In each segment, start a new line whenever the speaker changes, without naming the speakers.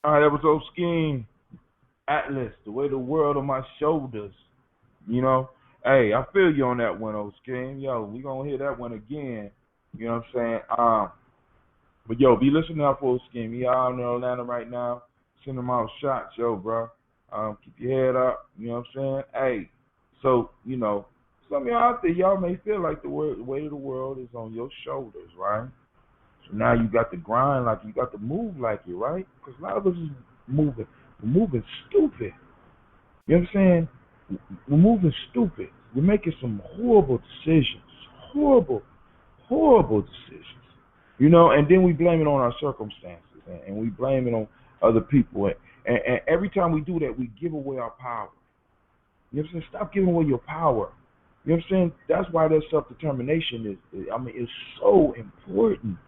All right, that was old scheme. Atlas, the weight of the world on my shoulders. You know, hey, I feel you on that one, old scheme. Yo, we gonna hear that one again. You know what I'm saying? But yo, be listening out for old scheme. He out in Atlanta right now, sending them out shots, yo, bro. Keep your head up. You know what I'm saying? Hey, so some of y'all out there, y'all may feel like the weight of the world is on your shoulders, right? So now you got to grind like you got to move like it, right? Because a lot of us is moving, we're moving stupid. You know what I'm saying? We're moving stupid. We're making some horrible decisions. Horrible, horrible decisions. And then we blame it on our circumstances and we blame it on other people. And every time we do that, we give away our power. You know what I'm saying? Stop giving away your power. You know what I'm saying? That's why that self-determination is so important.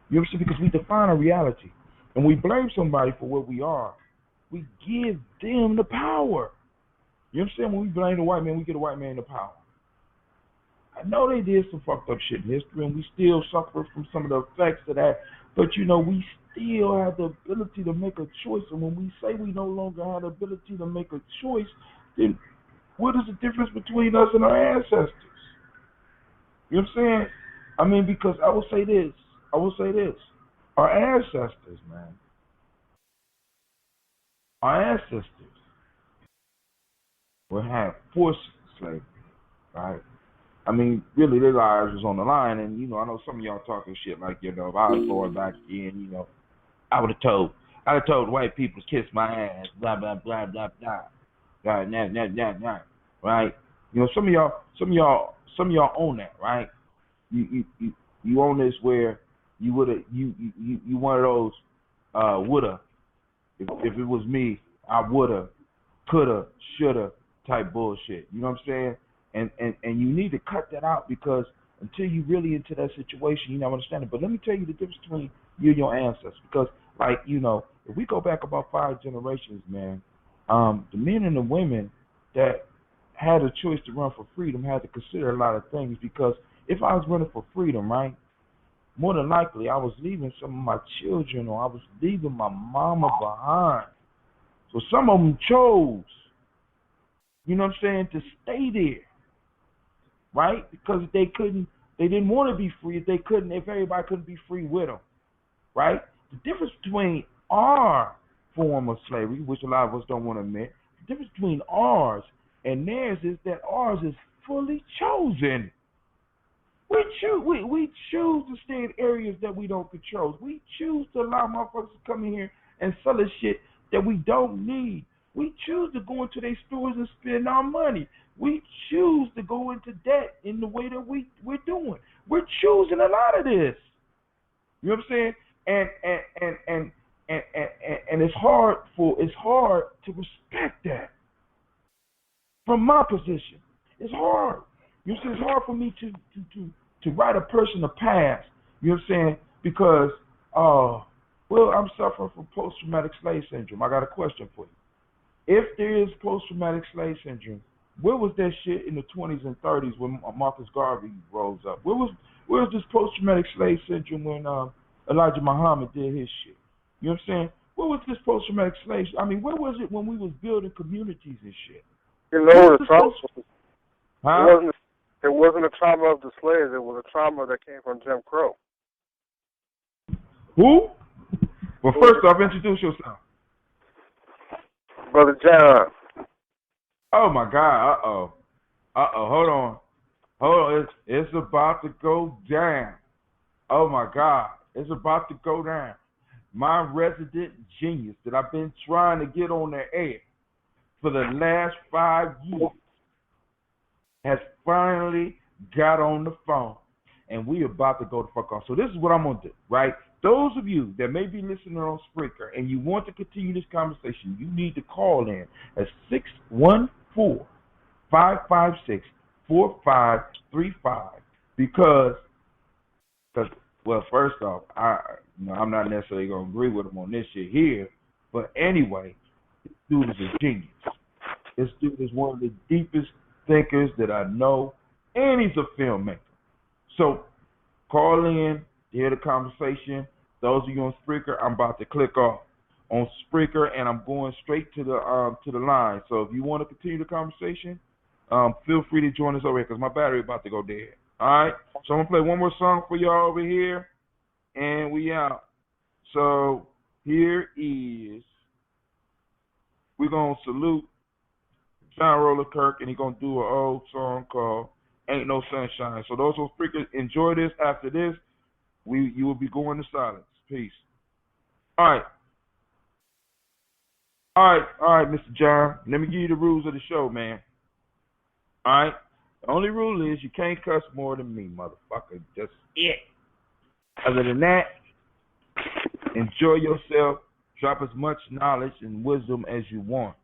You know what I'm saying? Because we define a reality. And we blame somebody for where we are. We give them the power. You know what I'm saying? When we blame the white man, we get the white man the power. I know they did some fucked up shit in history, and we still suffer from some of the effects of that. But we still have the ability to make a choice. And when we say we no longer have the ability to make a choice, then what is the difference between us and our ancestors? You know what I'm saying? Because I will say this. Our ancestors, man. Our ancestors were had forced slavery, right? Really, their lives was on the line, and I know some of y'all talking shit like, if I was born back then, I'd have told white people to kiss my ass, blah blah blah blah blah, right? Right? Some of y'all own that, right? You own this where you woulda, you one of those woulda. If it was me, I woulda, coulda, shoulda type bullshit. You know what I'm saying? And you need to cut that out because until you really into that situation, you don't understand it. But let me tell you the difference between you and your ancestors. Because, if we go back about 5 generations, man, the men and the women that had a choice to run for freedom had to consider a lot of things. Because if I was running for freedom, right, more than likely I was leaving some of my children or I was leaving my mama behind. So some of them chose, you know what I'm saying, to stay there. Right? Because they didn't want to be free if everybody couldn't be free with them. Right? The difference between our form of slavery, which a lot of us don't want to admit, the difference between ours and theirs is that ours is fully chosen. We choose to stay in areas that we don't control. We choose to allow motherfuckers to come in here and sell us shit that we don't need. We choose to go into their stores and spend our money. We choose to go into debt in the way that we're doing. We're choosing a lot of this. You know what I'm saying? And it's hard to respect that. From my position, it's hard. You see, it's hard for me to write a person a pass. You know what I'm saying? Because I'm suffering from post-traumatic slave syndrome. I got a question for you. If there is post-traumatic slave syndrome, where was that shit in the 20s and 30s when Marcus Garvey rose up? Where was this post-traumatic slave syndrome when Elijah Muhammad did his shit? You know what I'm saying? Where was this post-traumatic slave? Where was it when we was building communities and shit?
The trauma.
Huh?
It wasn't a trauma of the slaves. It was a trauma that came from Jim Crow.
Who? Well, first off, introduce yourself.
Brother John.
Oh my God! Hold on! It's about to go down. Oh my God! It's about to go down. My resident genius that I've been trying to get on the air for the last 5 years has finally got on the phone, and we about to go the fuck off. So this is what I'm gonna do, right? Those of you that may be listening on Spreaker and you want to continue this conversation, you need to call in at 614-556-4535 because well, first off, I'm not necessarily gonna agree with him on this shit here, but anyway, this dude is a genius. This dude is one of the deepest thinkers that I know, and he's a filmmaker. So call in, hear the conversation. Those of you on Spreaker, I'm about to click off. on Spreaker, and I'm going straight to the line. So if you want to continue the conversation, feel free to join us over here because my battery about to go dead. All right. So I'm gonna play one more song for y'all over here, and we out. So here is we're gonna salute John Roller Kirk, and he's gonna do an old song called "Ain't No Sunshine." So those who freakers enjoy this. After this, you will be going to silence. Peace. All right. All right, Mr. John. Let me give you the rules of the show, man. All right. The only rule is you can't cuss more than me, motherfucker. Just it. Other than that, enjoy yourself. Drop as much knowledge and wisdom as you want.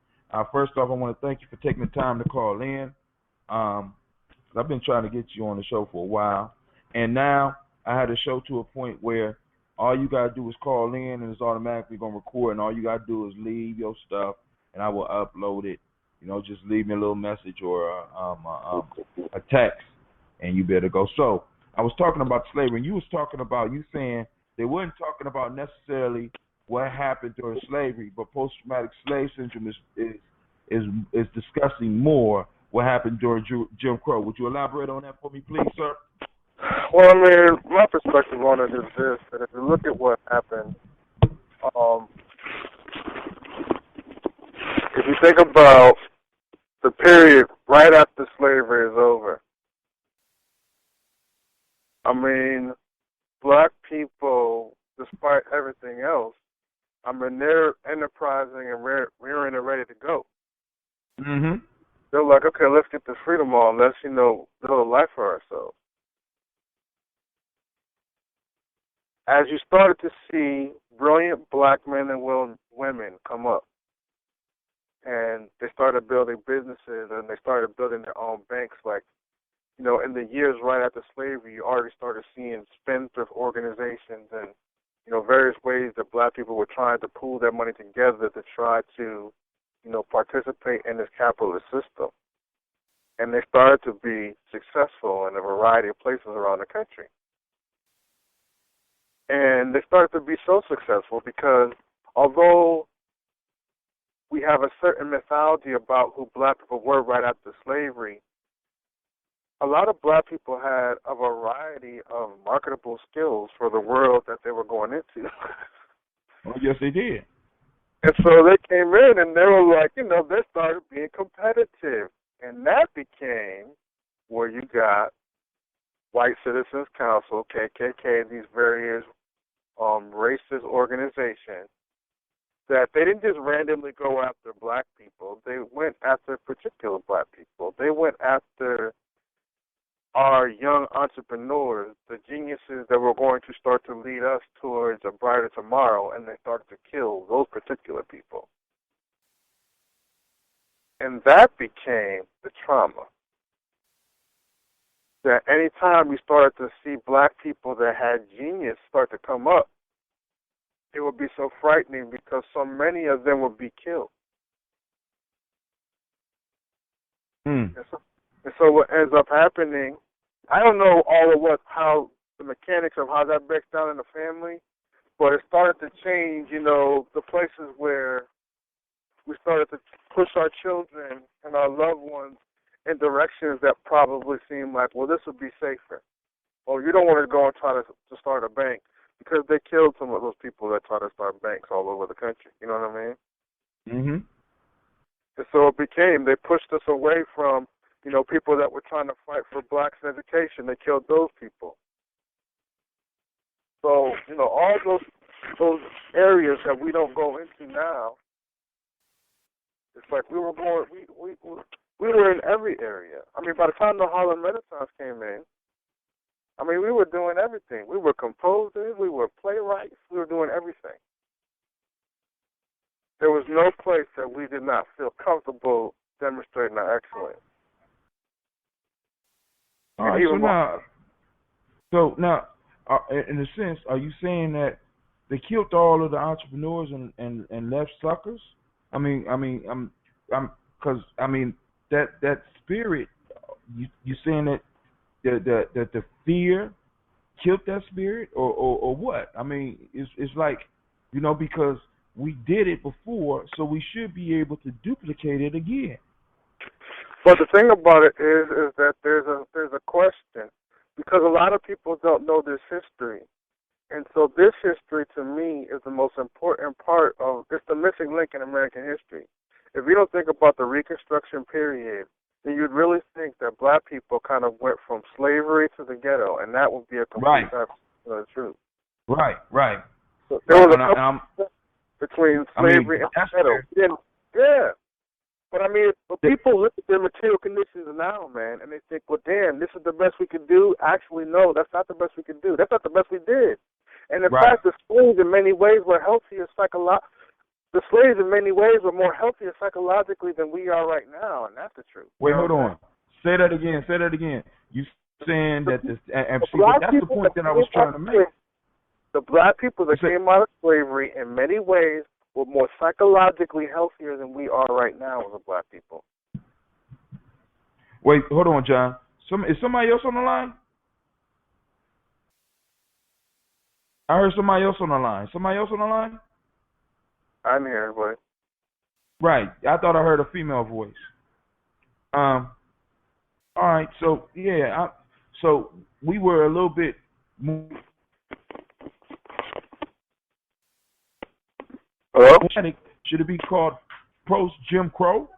First off, I want to thank you for taking the time to call in. I've been trying to get you on the show for a while, and now I had a show to a point where all you gotta do is call in, and it's automatically gonna record, and all you gotta do is leave your stuff, and I will upload it. You know, just leave me a little message or a text, and you better go. So I was talking about slavery, and you was talking about you saying they weren't talking about necessarily what happened during slavery, but post-traumatic slave syndrome is discussing more what happened during Jim Crow. Would you elaborate on that for me, please, sir?
Well, I mean, my perspective on it is this: that if you look at what happened, if you think about the period right after slavery is over, I mean, black people, despite everything else, I mean, they're enterprising and rearing and ready to go.
Mm-hmm.
They're like, okay, let's get this freedom on. Let's, build a life for ourselves. As you started to see brilliant black men and women come up, and they started building businesses, and they started building their own banks, like, in the years right after slavery, you already started seeing spendthrift organizations and, various ways that black people were trying to pool their money together to try to, participate in this capitalist system. And they started to be successful in a variety of places around the country. And they started to be so successful because although we have a certain mythology about who black people were right after slavery, a lot of black people had a variety of marketable skills for the world that they were going into.
Oh, yes, they did.
And so they came in and they were like, they started being competitive. And that became where you got White Citizens Council, KKK, these various racist organizations, that they didn't just randomly go after black people. They went after particular black people. They went after our young entrepreneurs, the geniuses that were going to start to lead us towards a brighter tomorrow, and they started to kill those particular people. And that became the trauma. That any time we started to see black people that had genius start to come up, it would be so frightening because so many of them would be killed.
Mm.
And so what ends up happening, I don't know how the mechanics of how that breaks down in the family, but it started to change, the places where we started to push our children and our loved ones in directions that probably seem like, well, this would be safer. Or you don't want to go and try to start a bank because they killed some of those people that try to start banks all over the country. You know what I mean?
Mm-hmm.
And so they pushed us away from, people that were trying to fight for blacks' education. They killed those people. So, all those areas that we don't go into now, it's like we were in every area. I mean, by the time the Harlem Renaissance came in, I mean, we were doing everything. We were composers, we were playwrights, we were doing everything. There was no place that we did not feel comfortable demonstrating our excellence.
All right, so now, in a sense, are you saying that they killed all of the entrepreneurs and left suckers? That spirit. You saying that the fear killed that spirit, or what? I mean, it's like, because we did it before, so we should be able to duplicate it again.
But the thing about it is that there's a question, because a lot of people don't know this history. And so this history, to me, is the most important part of, it's the missing link in American history. If you don't think about the Reconstruction period, then you'd really think that black people kind of went from slavery to the ghetto, and that would be a complete absence of the truth.
Right.
So there was a couple between slavery and the ghetto. Yeah. But people look at their material conditions now, man, and they think, well, damn, this is the best we could do. Actually, no, that's not the best we could do. That's not the best we did. And in fact, the slaves in many ways were healthier The slaves in many ways were more healthier psychologically than we are right now, and that's the truth.
Wait, hold on. Say that again. You saying that this? And see, that's the point that I was trying to make.
The black people that came out of slavery in many ways were more psychologically healthier than we are right now as a black people.
Wait, hold on, John. Is somebody else on the line? I heard somebody else on the line. Somebody else on the line?
I'm here, boy.
Right. I thought I heard a female voice. All right. So yeah. So we were a little bit more.
Hello?
Should it be called post Jim Crow?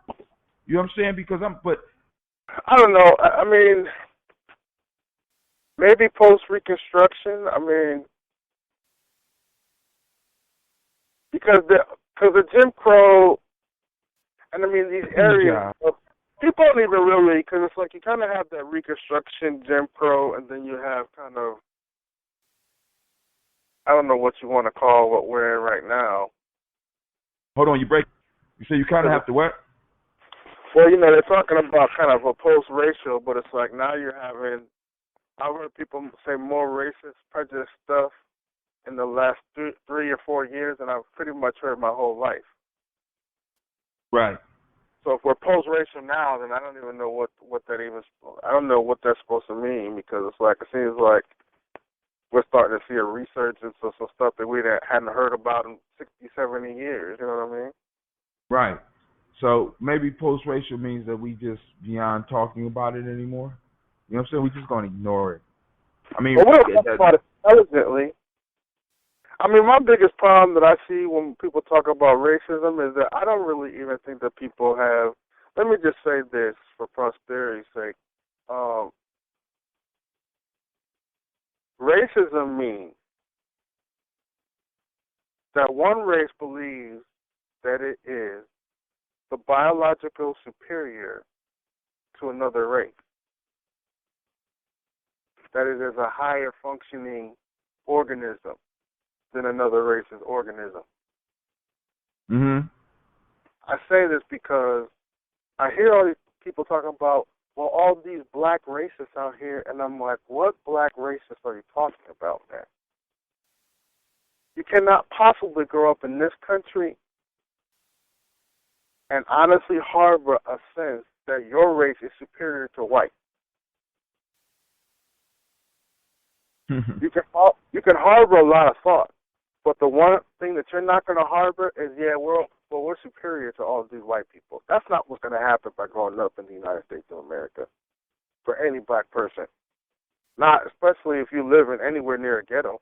You know what I'm saying? Because
I don't know. Maybe post Reconstruction. Because the Jim Crow, and these areas, people don't even really, because it's like you kind of have that Reconstruction, Jim Crow, and then you have kind of, I don't know what you want to call what we're in right now.
Hold on, you say you kind of have to what?
Well, they're talking about kind of a post-racial, but it's like now you're having, I've heard people say more racist, prejudiced stuff in the last 3 or 4 years than I've pretty much heard my whole life.
Right.
So if we're post-racial now, then I don't even know what I don't know what that's supposed to mean, because it's like, it seems like we're starting to see a resurgence of some stuff that we hadn't heard about in 60, 70 years, you know what I mean?
Right. So maybe post-racial means that we just beyond talking about it anymore. You know what I'm saying? We're just going to ignore it.
We don't talk about it intelligently. My biggest problem that I see when people talk about racism is that I don't really even think that people have, let me just say this for prosperity's sake. Racism means that one race believes that it is the biological superior to another race, that it is a higher functioning organism than another race's organism.
Mm-hmm.
I say this because I hear all these people talking about, well, all these black racists out here, and I'm like, what black racists are you talking about, man? You cannot possibly grow up in this country and honestly harbor a sense that your race is superior to white. You can harbor a lot of thought, but the one thing that you're not going to harbor is, we're superior to all of these white people. That's not what's going to happen by growing up in the United States of America for any black person. Not especially if you live in anywhere near a ghetto.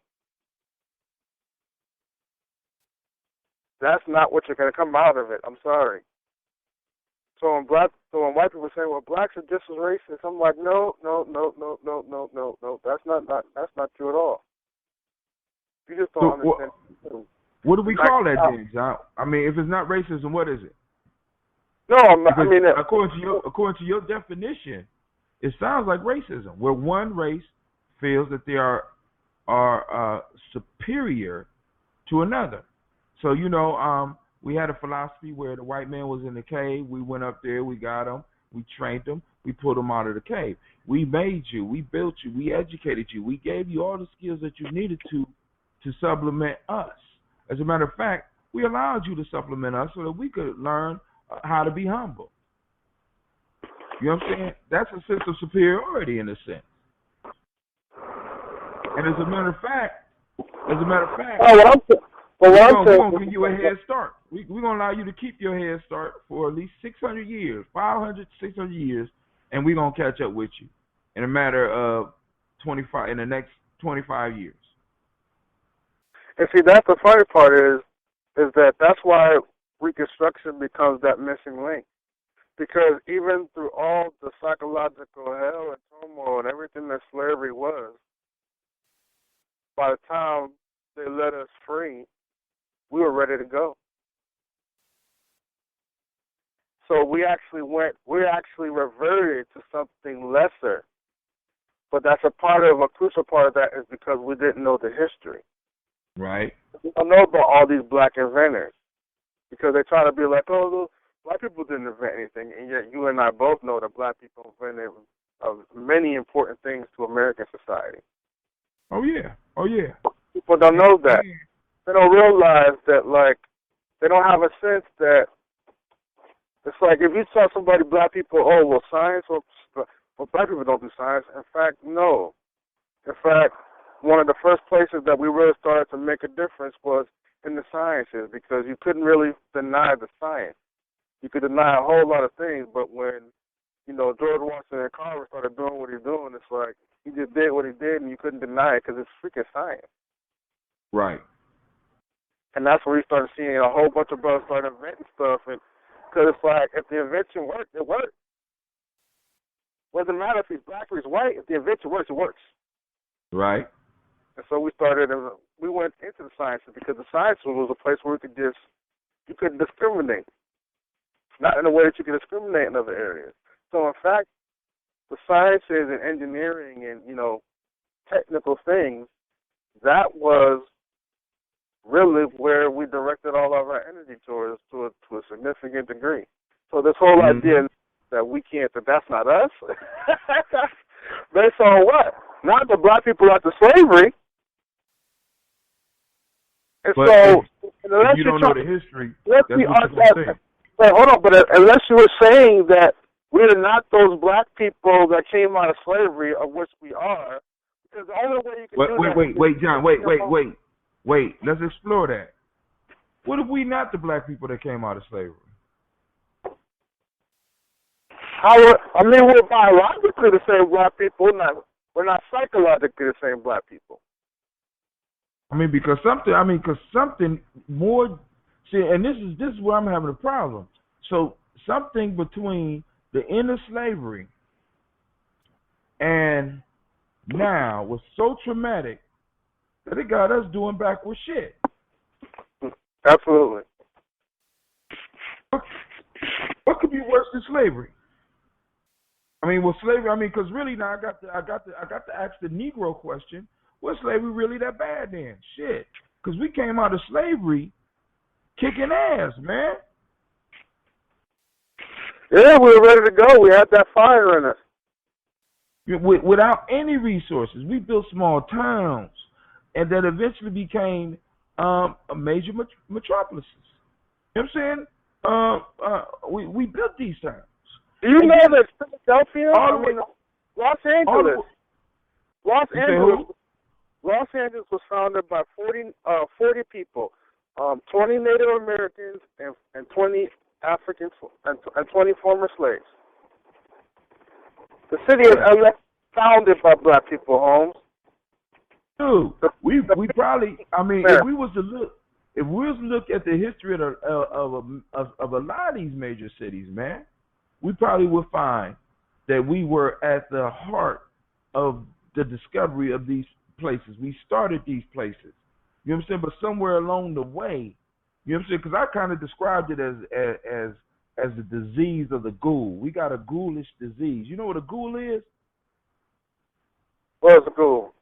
That's not what you're going to come out of it. I'm sorry. So when white people say, well, blacks are just as racist, I'm like, no. That's not true at all. You just don't understand.
What do we call that then, John? If it's not racism, what is it?
No,
according to your definition, it sounds like racism, where one race feels that they are superior to another. So we had a philosophy where the white man was in the cave. We went up there, we got him, we trained him, we pulled him out of the cave. We made you, we built you, we educated you, we gave you all the skills that you needed to supplement us. As a matter of fact, we allowed you to supplement us so that we could learn how to be humble. You know what I'm saying? That's a sense of superiority in a sense. And as a matter of fact,
But what I'm
We're
saying
gonna give you a head start. We're gonna allow you to keep your head start for at least 600 years, 500, 600 years, and we're gonna catch up with you in a matter of 25 in the next 25 years.
and see, that's the funny part is that that's why Reconstruction becomes that missing link. Because even through all the psychological hell and turmoil and everything that slavery was, by the time they let us free, we were ready to go. So we actually reverted to something lesser. But that's a crucial part of that is because we didn't know the history.
Right.
We don't know about all these black inventors. Because they try to be like, oh, black people didn't invent anything. And yet you and I both know that black people invented many important things to American society.
Oh, yeah. Oh, yeah.
People don't know that.
Yeah.
They don't realize that, like, they don't have a sense that it's like if you tell somebody, black people, oh, well, science, well, black people don't do science. In fact, no. In fact, one of the first places that we really started to make a difference was in the sciences because you couldn't really deny the science. You could deny a whole lot of things, but when, George Washington Carver started doing what he's doing, it's like he just did what he did and you couldn't deny it because it's freaking science.
Right.
And that's where you started seeing a whole bunch of brothers start inventing stuff. And because it's like, if the invention worked, it worked. Doesn't matter if he's black or he's white. If the invention works, it works.
Right.
And so we went into the sciences because the sciences was a place where you could discriminate. Not in a way that you can discriminate in other areas. So in fact, the sciences and engineering and, technical things, that was really where we directed all of our energy towards to a significant degree. So this whole idea that we can't, that's not us, based on what? Not the black people after slavery. And
but
so,
if you don't know the history,
that's
what you're going to say.
Wait, hold on, but unless you were saying that we're not those black people that came out of slavery, of which we are, because the only way you can do that...
Wait, John, wait. Let's explore that. What if we not the black people that came out of slavery?
We're biologically the same black people. We're not psychologically the same black people.
Because something more. See, and this is where I'm having a problem. So something between the end of slavery and now was so traumatic that it got us doing backward shit.
Absolutely.
What could be worse than slavery? Slavery. Because really now I got to ask the Negro question. Was slavery really that bad then? Shit. Because we came out of slavery kicking ass, man.
Yeah, we were ready to go. We had that fire in us.
Without any resources, we built small towns, and that eventually became major metropolises. You know what I'm saying? We built these towns.
Do you know that Philadelphia? Los Angeles. Los Angeles was founded by 40 people, 20 Native Americans and 20 Africans and 20 former slaves. The city is founded by black people, Holmes.
Dude, we probably. If we was to look at the history of a lot of these major cities, man, we probably would find that we were at the heart of the discovery of these places. We started these places. You know what I'm saying? But somewhere along the way, you know what I'm saying? Because I kind of described it as the disease of the ghoul. We got a ghoulish disease. You know what a ghoul is?
What is a ghoul?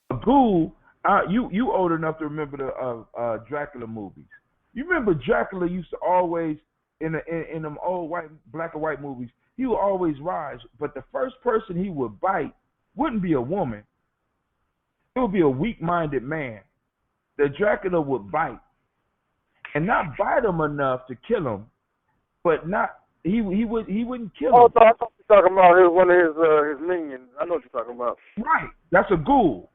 A ghoul. You old enough to remember the Dracula movies. You remember Dracula used to always in them old black and white movies. He would always rise, but the first person he would bite wouldn't be a woman. It would be a weak-minded man that Dracula would bite, and not bite him enough to kill him, but not he wouldn't kill him.
Oh, I thought you were talking about one of his minions. I know what you're talking about.
Right, that's a ghoul,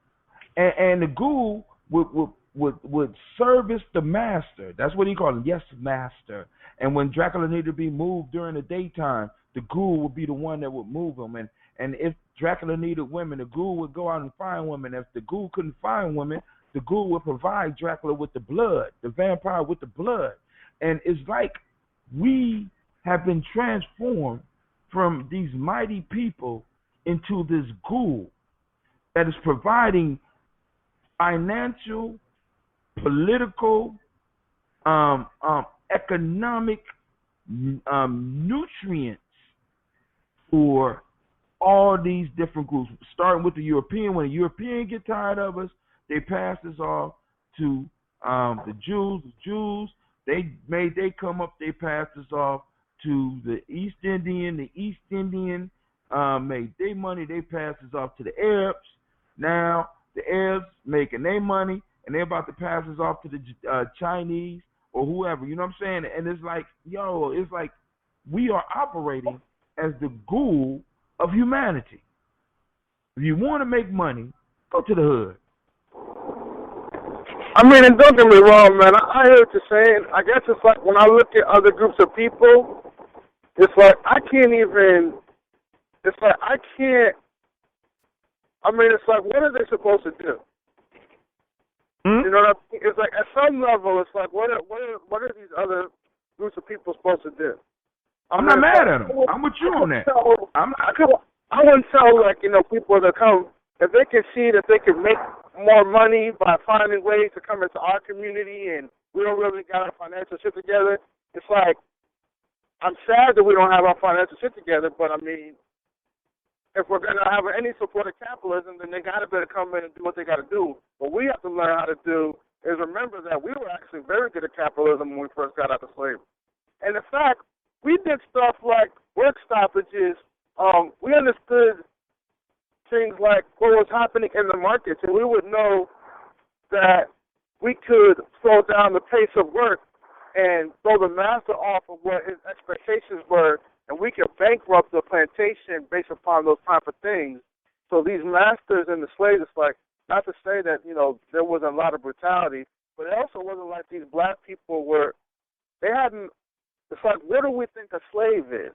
and the ghoul would would service the master. That's what he called him. Yes, master. And when Dracula needed to be moved during the daytime, the ghoul would be the one that would move him. And if Dracula needed women, the ghoul would go out and find women. If the ghoul couldn't find women, the ghoul would provide Dracula with the blood, the vampire with the blood. And it's like we have been transformed from these mighty people into this ghoul that is providing financial, political, economic nutrients for all these different groups, starting with the European. When the European get tired of us, they pass this off to the Jews. The Jews, they come up, they pass this off to the East Indian. The East Indian made their money, they pass this off to the Arabs. Now the Arabs making their money, and they're about to pass this off to the Chinese or whoever. You know what I'm saying? And it's like, it's like we are operating as the ghoul of humanity. If you want to make money, go to the hood.
I mean, and don't get me wrong, man. I hear what you're saying. I guess it's like when I look at other groups of people, it's like I can't. I mean, it's like, what are they supposed to do? You know what I mean? It's like at some level, it's like, what are these other groups of people supposed to do?
I'm not mad at them. I'm with you on that.
I wouldn't tell, like, people that come, if they can see that they can make more money by finding ways to come into our community and we don't really got our financial shit together, it's like, I'm sad that we don't have our financial shit together, but I mean, if we're going to have any support of capitalism, then they got to better come in and do what they got to do. What we have to learn how to do is remember that we were actually very good at capitalism when we first got out of slavery. And in fact, we did stuff like work stoppages. We understood things like what was happening in the markets, and we would know that we could slow down the pace of work and throw the master off of what his expectations were, and we could bankrupt the plantation based upon those type of things. So these masters and the slaves, it's like, not to say that, there wasn't a lot of brutality, but it also wasn't like these black people it's like, what do we think a slave is?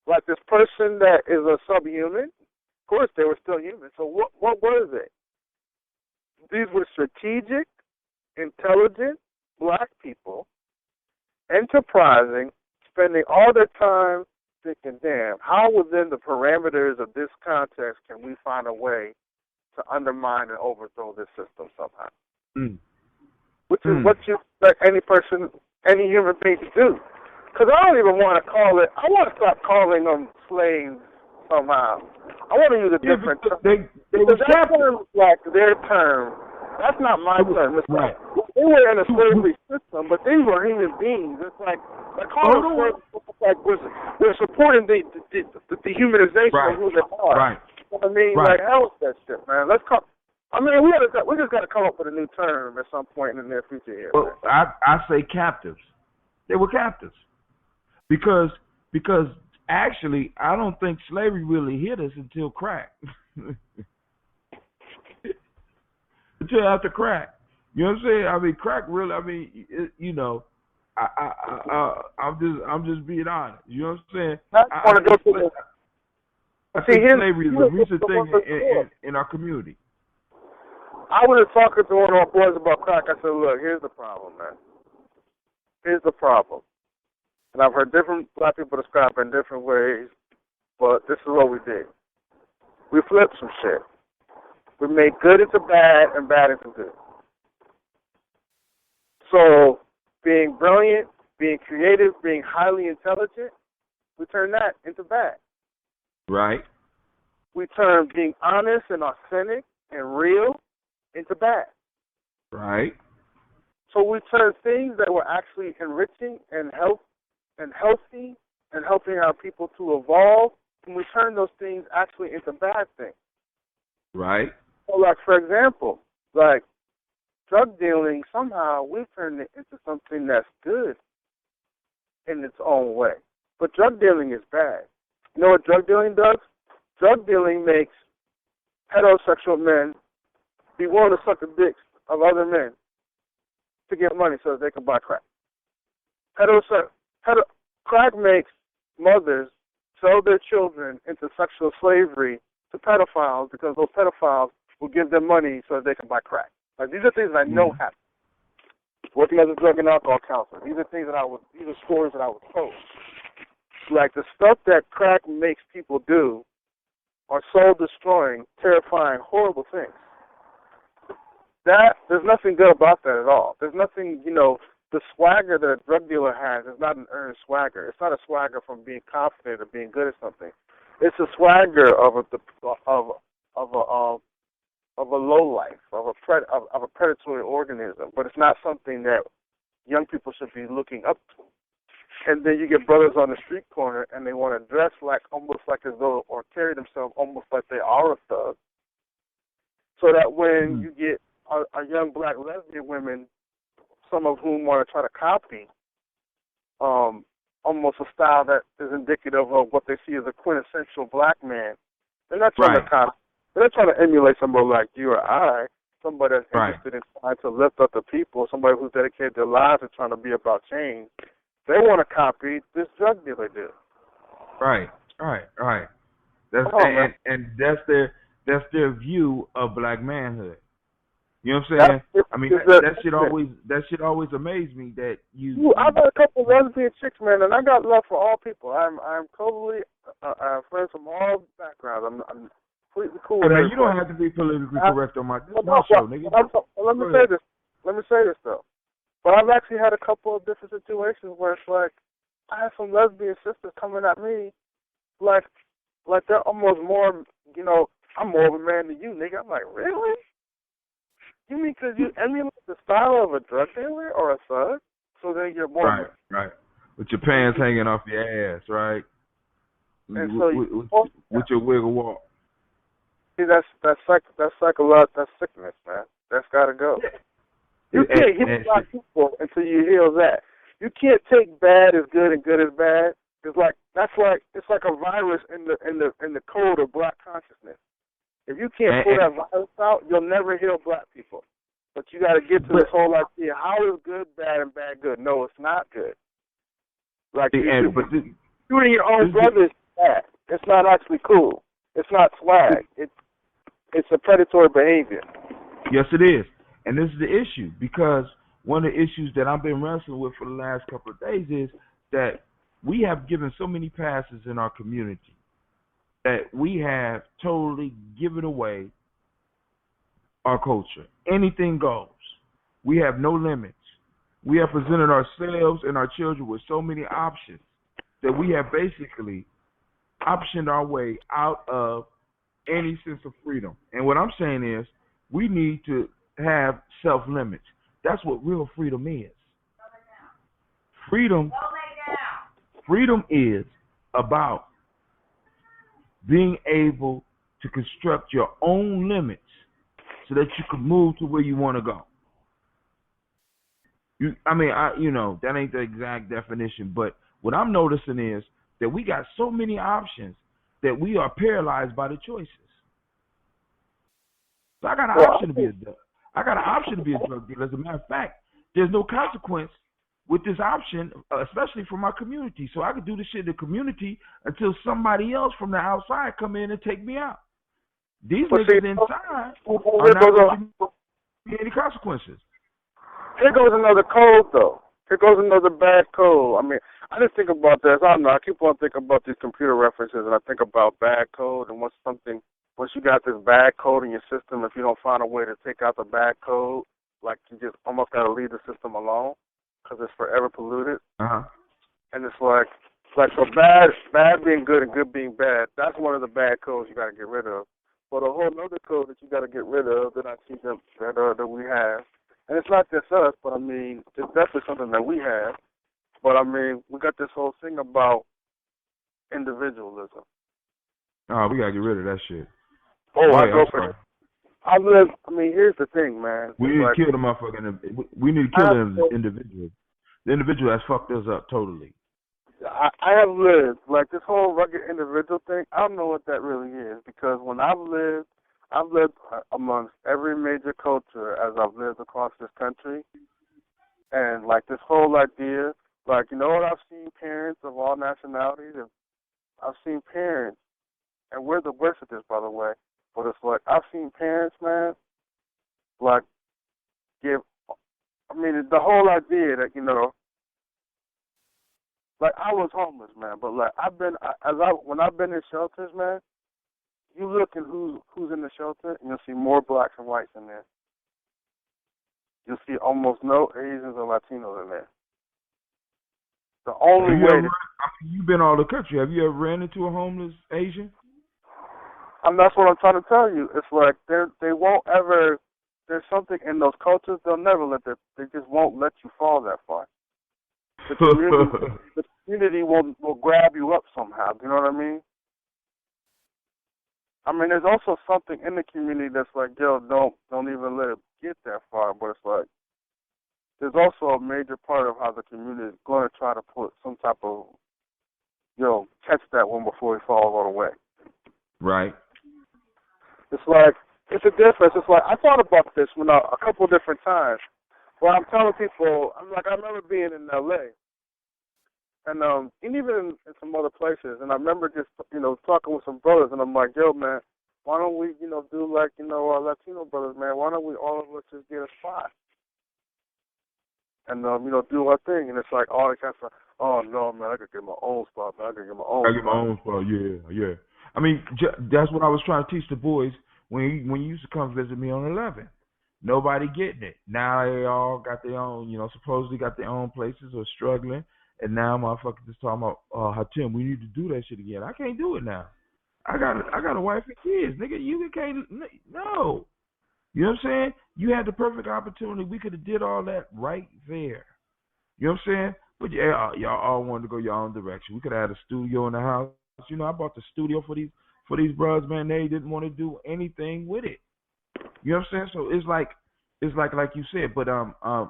Like this person that is a subhuman? Of course, they were still human. So what were they? These were strategic, intelligent black people, enterprising, spending all their time thinking, damn, how within the parameters of this context can we find a way to undermine and overthrow this system somehow? Which is what you expect any human being to do. Because I don't even want to I want to stop calling them slaves somehow. I want to use a different term. Because that term is like their term. That's not my term. It's like, they were in a slavery system, but these were human beings. It's like calling them slaves, like we're supporting the dehumanization of who they are.
Right.
I mean, like, hell with that shit, man. We just got to come up with a new term at some point in the near future here.
Well, I say captives. They were captives because actually I don't think slavery really hit us until crack. Until after crack. You know what I'm saying? I mean, crack really. I mean, I'm just being honest. You know what I'm saying?
I want to go through this.
I think slavery is a recent thing in our community.
I was talking to one of our boys about crack. I said, look, here's the problem, man. Here's the problem. And I've heard different black people describe it in different ways, but this is what we did. We flipped some shit. We made good into bad and bad into good. So being brilliant, being creative, being highly intelligent, we turned that into bad.
Right.
We turned being honest and authentic and real into bad.
Right.
So we turned things that were actually enriching and healthy and helping our people to evolve, and we turned those things actually into bad things.
Right.
So, like, for example, like drug dealing, somehow we've turned it into something that's good in its own way. But drug dealing is bad. You know what drug dealing does? Drug dealing makes heterosexual men be willing to suck a dick of other men to get money so that they can buy crack. Crack makes mothers sell their children into sexual slavery to pedophiles because those pedophiles will give them money so that they can buy crack. Like, these are things that I know happen. Working as a drug and alcohol counselor, these are stories that I was told. Like, the stuff that crack makes people do are soul-destroying, terrifying, horrible things. There's nothing good about that at all. There's nothing, the swagger that a drug dealer has is not an earned swagger. It's not a swagger from being confident or being good at something. It's a swagger of a lowlife, of a predatory organism. But it's not something that young people should be looking up to. And then you get brothers on the street corner, and they want to dress almost like as though, or carry themselves almost like they are a thug, so that when you get a young black lesbian women, some of whom want to try to copy almost a style that is indicative of what they see as a quintessential black man, they're not trying to copy. They're not trying to emulate somebody like you or I, somebody that's interested in trying to lift up the people, somebody who's dedicated their lives to trying to be about change. They want to copy this drug dealer do.
Right. That's their view of black manhood. You know what I'm saying? I mean, that shit always amazed me that you.
I've got a couple of lesbian chicks, man, and I got love for all people. I'm totally friends from all backgrounds. I'm completely cool with everybody.
You don't have to be politically correct on my show, nigga.
Let me say this though. But I've actually had a couple of different situations where it's like I had some lesbian sisters coming at me, like they're almost more, I'm more of a man than you, nigga. I'm like, really? You mean because you emulate the style of a drug dealer or a thug? So then you're more
right. With your pants hanging off your ass, right?
And
with your wiggle walk.
See, that's sickness, man. That's got to go.
Yeah.
You can't hit black people until you heal that. You can't take bad as good and good as bad. It's like a virus in the code of black consciousness. If you can't pull that virus out, you'll never heal black people. But you got to get to this whole idea: how is good bad and bad good? No, it's not good. Like shooting your own brother is bad. It's not actually cool. It's not swag. It's a predatory behavior.
Yes, it is. And this is the issue, because one of the issues that I've been wrestling with for the last couple of days is that we have given so many passes in our community that we have totally given away our culture. Anything goes. We have no limits. We have presented ourselves and our children with so many options that we have basically optioned our way out of any sense of freedom. And what I'm saying is we need to have self-limits. That's what real freedom is. Freedom is about being able to construct your own limits so that you can move to where you want to go. That ain't the exact definition, but what I'm noticing is that we got so many options that we are paralyzed by the choices. So I got an option to be a drug dealer. As a matter of fact, there's no consequence with this option, especially for my community. So I could do this shit in the community until somebody else from the outside come in and take me out. These niggas inside are not going to be any consequences.
Here goes another code, though. Here goes another bad code. I mean, I just think about this. I don't know. I keep on thinking about these computer references, and I think about bad code and once you got this bad code in your system, if you don't find a way to take out the bad code, like you just almost got to leave the system alone because it's forever polluted. And it's like so bad being good and good being bad, that's one of the bad codes you got to get rid of. But a whole other code that you got to get rid of that I see that we have. And it's not just us, but I mean, it's definitely something that we have. But I mean, we got this whole thing about individualism.
Oh, we got to get rid of that shit.
Here's the thing, man.
We need to kill the motherfucker. We need to kill the individual. The individual has fucked us up totally.
I have lived, like this whole rugged individual thing, I don't know what that really is, because when I've lived, I've lived amongst every major culture as I've lived across this country, and like this whole idea, like you know what I've seen parents of all nationalities. I've seen parents, and we're the worst at this, by the way. But it's like I've seen parents, man, like give. I mean, the whole idea that like I was homeless, man, but like when I've been in shelters, man, you look at who's in the shelter, and you'll see more blacks and whites in there. You'll see almost no Asians or Latinos in there. The only way
you've been all the country. Have you ever ran into a homeless Asian?
And that's what I'm trying to tell you. It's like they won't ever. There's something in those cultures they'll never they just won't let you fall that far. The community will grab you up somehow. You know what I mean? I mean, there's also something in the community that's like, yo, don't even let it get that far. But it's like there's also a major part of how the community is going to try to put some type of, catch that one before he falls all the way.
Right.
It's like, it's a difference. It's like, I thought about this a couple different times. Well, I'm telling people, I remember being in L.A. and even in some other places, and I remember just, talking with some brothers, and I'm like, yo, man, why don't we, do like, our Latino brothers, man, why don't we all of us just get a spot? And, do our thing. And it's like, all the cats are, oh, no, man, I could get my own spot, man. I could get my own spot.
I get my own spot, yeah. I mean, that's what I was trying to teach the boys when you used to come visit me on 11. Nobody getting it. Now they all got their own, supposedly got their own places or struggling. And now motherfuckers just talking about, Hatim, we need to do that shit again. I can't do it now. I got a wife and kids. Nigga, you can't, no. You know what I'm saying? You had the perfect opportunity. We could have did all that right there. You know what I'm saying? But yeah, y'all all wanted to go your own direction. We could have had a studio in the house. I bought the studio for these brothers, man. They didn't want to do anything with it. You know what I'm saying? So it's like you said. But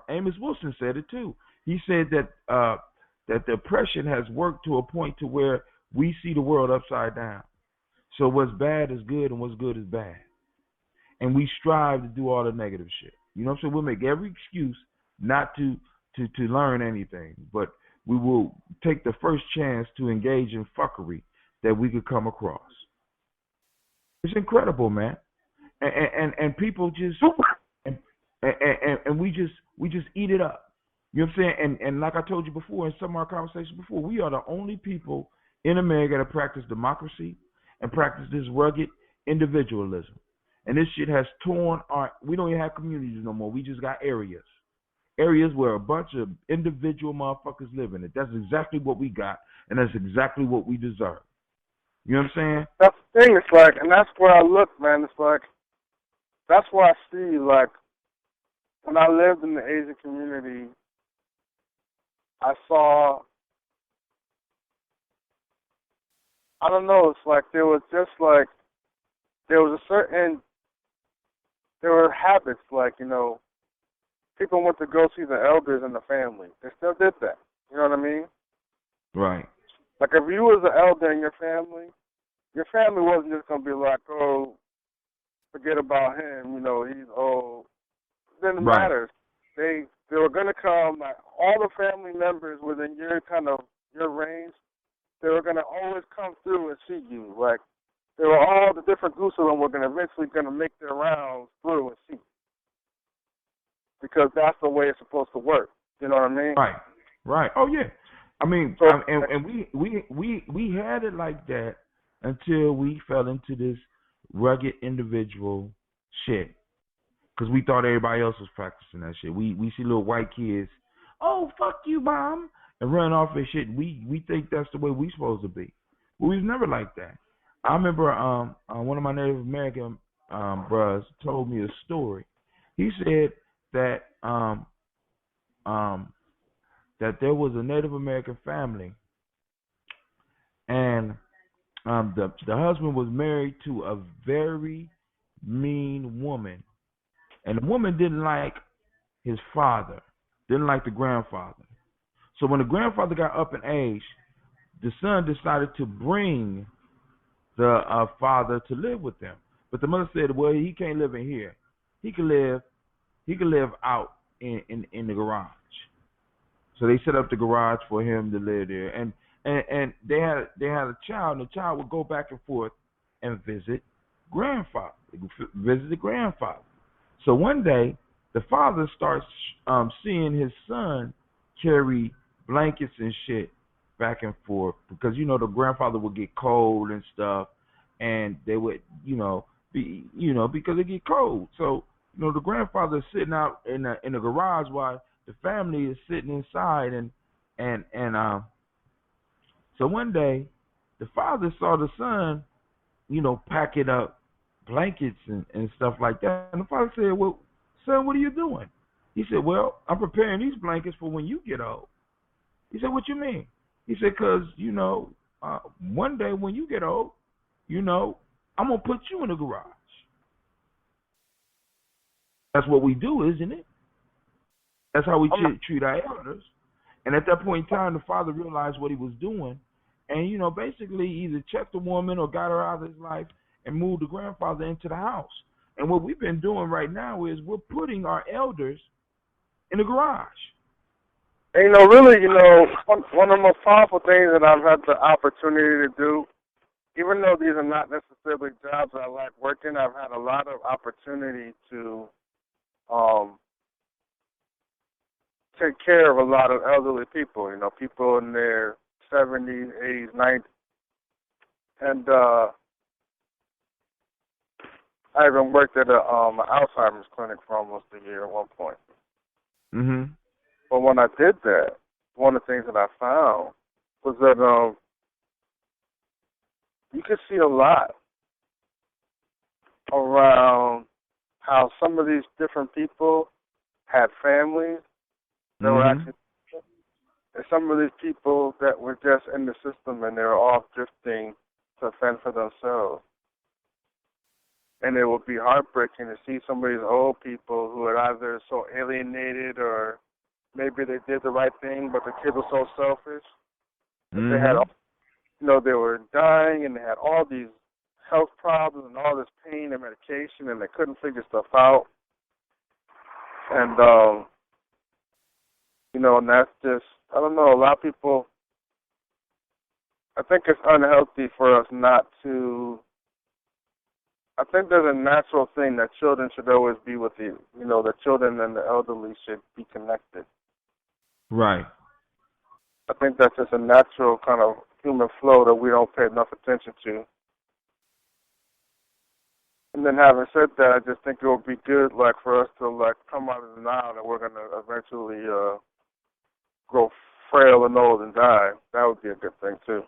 Amos Wilson said it too. He said that that the oppression has worked to a point to where we see the world upside down. So what's bad is good and what's good is bad. And we strive to do all the negative shit. You know what I'm saying? We'll make every excuse not to learn anything, but we will take the first chance to engage in fuckery that we could come across. It's incredible, man. And people just and we just eat it up. You know what I'm saying? And like I told you before in some of our conversations before, we are the only people in America that practice democracy and practice this rugged individualism. And this shit has torn we don't even have communities no more. We just got areas. Areas where a bunch of individual motherfuckers live in it. That's exactly what we got, and that's exactly what we deserve. You know what I'm saying?
That's the thing. It's like, and that's where I look, man. It's like, that's where I see, like, when I lived in the Asian community, I saw, I don't know, it's like there was there were habits, like, people went to go see the elders in the family. They still did that. You know what I mean?
Right.
Like, if you was an elder in your family wasn't just going to be like, oh, forget about him, he's old. It didn't matter. They were going to come, like, all the family members within your range, they were going to always come through and see you. Like, they were all the different groups of them were eventually going to make their rounds through and see. Because that's the way it's supposed to work. You know what I mean?
Right. Oh yeah. I mean,
so,
and we had it like that until we fell into this rugged individual shit. Because we thought everybody else was practicing that shit. We see little white kids, oh fuck you, mom, and run off and shit. We think that's the way we supposed to be. But we was never like that. I remember one of my Native American brothers told me a story. He said that that there was a Native American family, and the husband was married to a very mean woman, and the woman didn't like his father, didn't like the grandfather. So when the grandfather got up in age, the son decided to bring the father to live with them. But the mother said, well, he can't live in here. He can live out in the garage. So they set up the garage for him to live there, and they had a child, and the child would go back and forth and visit grandfather, visit the grandfather. So one day, the father starts seeing his son carry blankets and shit back and forth because the grandfather would get cold and stuff, and they would because it get cold. So the grandfather is sitting out in the garage while the family is sitting inside, and so one day the father saw the son, packing up blankets and stuff like that, and the father said, "Well, son, what are you doing?" He said, "Well, I'm preparing these blankets for when you get old." He said, "What you mean?" He said, "'Cause one day when you get old, I'm gonna put you in the garage." That's what we do, isn't it? That's how we treat our elders. And at that point in time, the father realized what he was doing, and basically either checked the woman or got her out of his life and moved the grandfather into the house. And what we've been doing right now is we're putting our elders in the garage.
And, really, one of the most powerful things that I've had the opportunity to do, even though these are not necessarily jobs that I like working, I've had a lot of opportunity to take care of a lot of elderly people, people in their 70s, 80s, 90s. And I even worked at an Alzheimer's clinic for almost a year at one point.
Mm-hmm.
But when I did that, one of the things that I found was that you could see a lot around how some of these different people had families that were actually, and some of these people that were just in the system and they were off drifting to fend for themselves. And it would be heartbreaking to see some of these old people who are either so alienated or maybe they did the right thing, but the kid was so selfish. They had, they were dying and they had all these health problems and all this pain and medication and they couldn't figure stuff out. And, and that's just, I don't know, a lot of people, I think it's unhealthy for us not to, I think there's a natural thing that children should always be with you. The children and the elderly should be connected.
Right.
I think that's just a natural kind of human flow that we don't pay enough attention to. And then having said that, I just think it would be good, for us to, come out of the denial that we're going to eventually grow frail and old and die. That would be a good thing, too.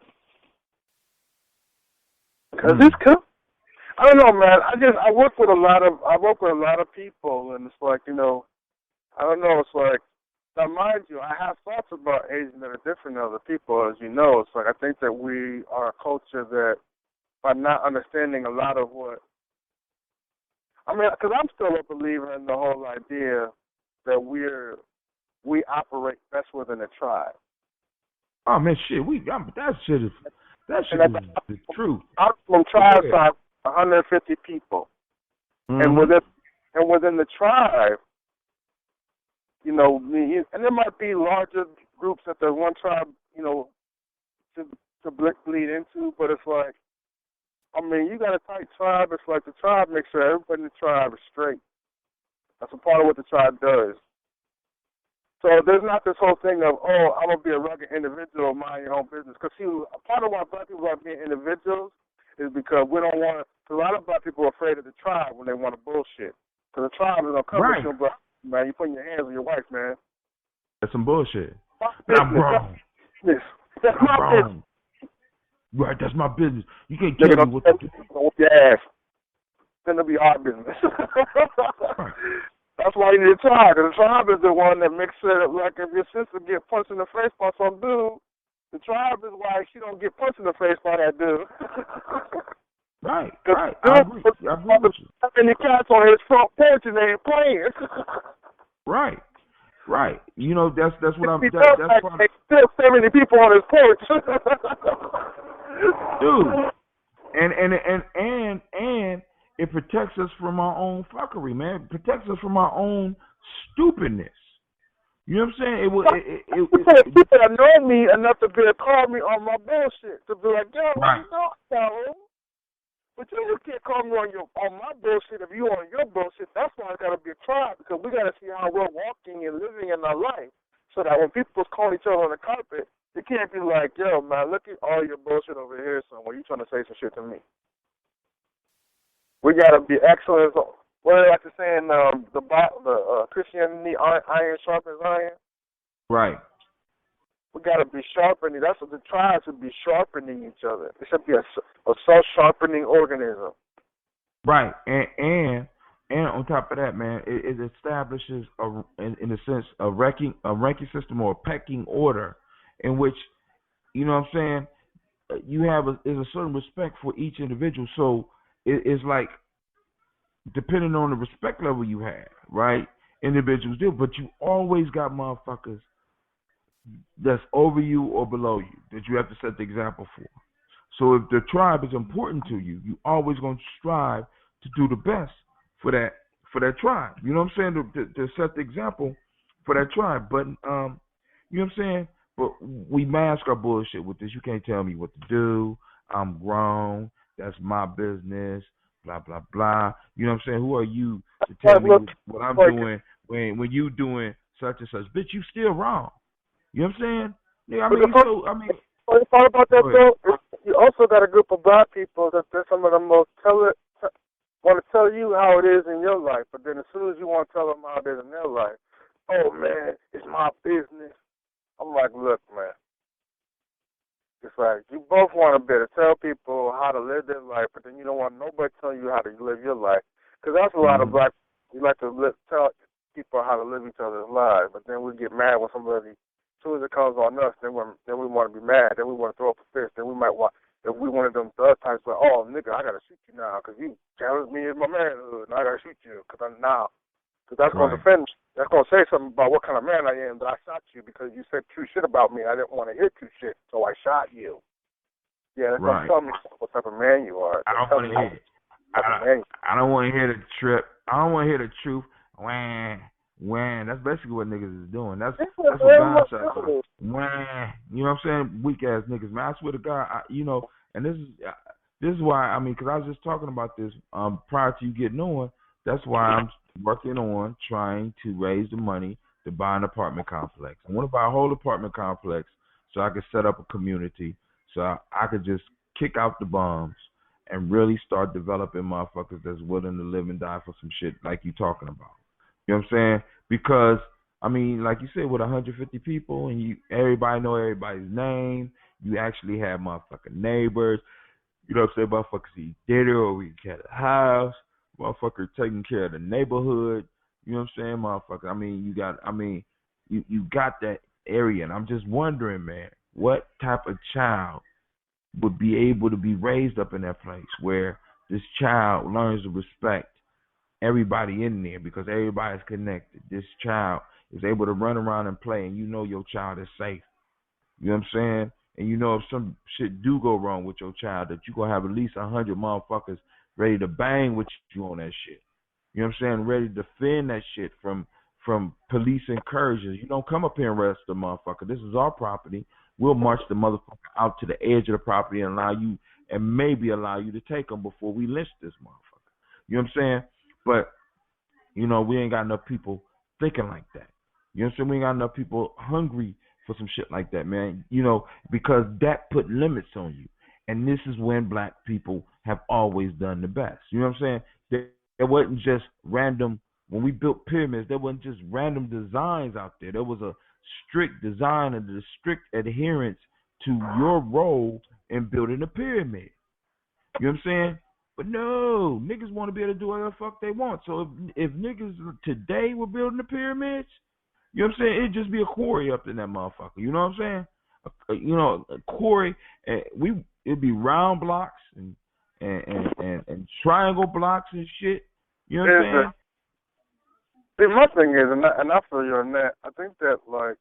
Because it's cool. I don't know, man. I work with a lot of people, and it's I don't know. It's now, mind you, I have thoughts about Asians that are different than other people, as you know. It's I think that we are a culture that, by not understanding a lot of what, because I'm still a believer in the whole idea that we operate best within a tribe.
Oh man, shit, that shit is the truth.
I'm from tribe size 150 people, and within the tribe, and there might be larger groups that the one tribe, to bleed into, but it's you got a tight tribe. It's the tribe makes sure everybody in the tribe is straight. That's a part of what the tribe does. So there's not this whole thing of, I'm going to be a rugged individual, mind your own business. Because, see, part of why black people are being individuals is because we don't want to, a lot of black people are afraid of the tribe when they want to bullshit. Because the tribe is going to come with you, but, man, you're putting your hands on your wife, man.
That's some bullshit. I'm wrong.
That's my business.
Right, that's my business. You can't tell me what to do.
With your ass. Then it'll be our business. That's why you need a tribe. Because the tribe is the one that makes sure that, if your sister get punched in the face by some dude, the tribe is why she don't get punched in the face by that dude.
Right. I agree with you.
And the cat's on his front porch and they ain't playing.
Right. That's what I'm. That's
why still 70 people on his porch.
Dude. And it protects us from our own fuckery, man. It protects us from our own stupidness. You know what I'm saying?
People that know me enough to be able to call me on my bullshit. To be like, yo, what
right.
you doing, Calhoun? But you can't call me on my bullshit if you on your bullshit. That's why I gotta be a tribe, because we gotta see how we're walking and living in our life. So that when people call each other on the carpet, you can't be like, yo, man, look at all your bullshit over here somewhere. You trying to say some shit to me. We gotta be excellent. What I like to say in the Christianity, iron sharpens iron.
Right.
We gotta be sharpening. That's what the tribes should be, sharpening each other. It should be a self-sharpening organism.
Right. And on top of that, man, it establishes in a sense a ranking system or a pecking order in which, you know what I'm saying, you have is a certain respect for each individual. So it's like, depending on the respect level you have, right? Individuals do, but you always got motherfuckers that's over you or below you that you have to set the example for. So if the tribe is important to you, you always gonna strive to do the best for that tribe. You know what I'm saying? To set the example for that tribe. But you know what I'm saying? But we mask our bullshit with this. You can't tell me what to do. I'm grown. That's my business. Blah blah blah. You know what I'm saying? Who are you to tell me what I'm doing when you doing such and such? Bitch, you still wrong. You know what I'm saying? Yeah,
What you thought about that though? You also got a group of black people that they're some of the most want to tell you how it is in your life, but then as soon as you want to tell them how it is in their life, oh man, it's my business. I'm like, look, man. It's like you both want to be able to tell people how to live their life, but then you don't want nobody telling you how to live your life. Because that's a lot of black. We like to tell people how to live each other's lives, but then we get mad when somebody, as soon as it comes on us, then we want to be mad. Then we want to throw up a fist. Then we might want, if we one of them third types, like, oh nigga, I gotta shoot you now because you challenged me in my manhood, and I gotta shoot you because I'm now. Because that's going to defend. That's going to say something about what kind of man I am, that I shot you because you said true shit about me. I didn't want to hear true shit, so I shot you. Yeah, that's going to tell me what type of man you are.
I don't want to hear it. I don't want to hear the trip. I don't want to hear the truth. When. That's basically what niggas is doing. That's what God said. When. You know what I'm saying? Weak ass niggas, man. I swear to God, and this is why, I mean, because I was just talking about this prior to you getting on. That's why I'm working on trying to raise the money to buy an apartment complex. I want to buy a whole apartment complex so I could set up a community so I could just kick out the bums and really start developing motherfuckers that's willing to live and die for some shit like you talking about. You know what I'm saying? Because, I mean, like you said, with 150 people and everybody know everybody's name, you actually have motherfucking neighbors. You know what I'm saying? Motherfuckers eat dinner or we get a house. Motherfucker taking care of the neighborhood. You know what I'm saying? Motherfucker. You got that area. And I'm just wondering, man, what type of child would be able to be raised up in that place where this child learns to respect everybody in there because everybody's connected. This child is able to run around and play and you know your child is safe. You know what I'm saying? And you know if some shit do go wrong with your child that you're going to have at least 100 motherfuckers ready to bang with you on that shit. You know what I'm saying? Ready to defend that shit from police incursions. You don't come up here and arrest the motherfucker. This is our property. We'll march the motherfucker out to the edge of the property and maybe allow you to take them before we lynch this motherfucker. You know what I'm saying? But, we ain't got enough people thinking like that. You know what I'm saying? We ain't got enough people hungry for some shit like that, man. Because that put limits on you. And this is when black people have always done the best. You know what I'm saying? There wasn't just random, when we built pyramids, there wasn't just random designs out there. There was a strict design and a strict adherence to your role in building a pyramid. You know what I'm saying? But no, niggas want to be able to do whatever the fuck they want. So if niggas today were building the pyramids, you know what I'm saying? It'd just be a quarry up in that motherfucker. You know what I'm saying? A quarry. It'd be round blocks and triangle blocks and shit. You know what I'm saying?
See, my thing is, and I feel you on that. I think that, like,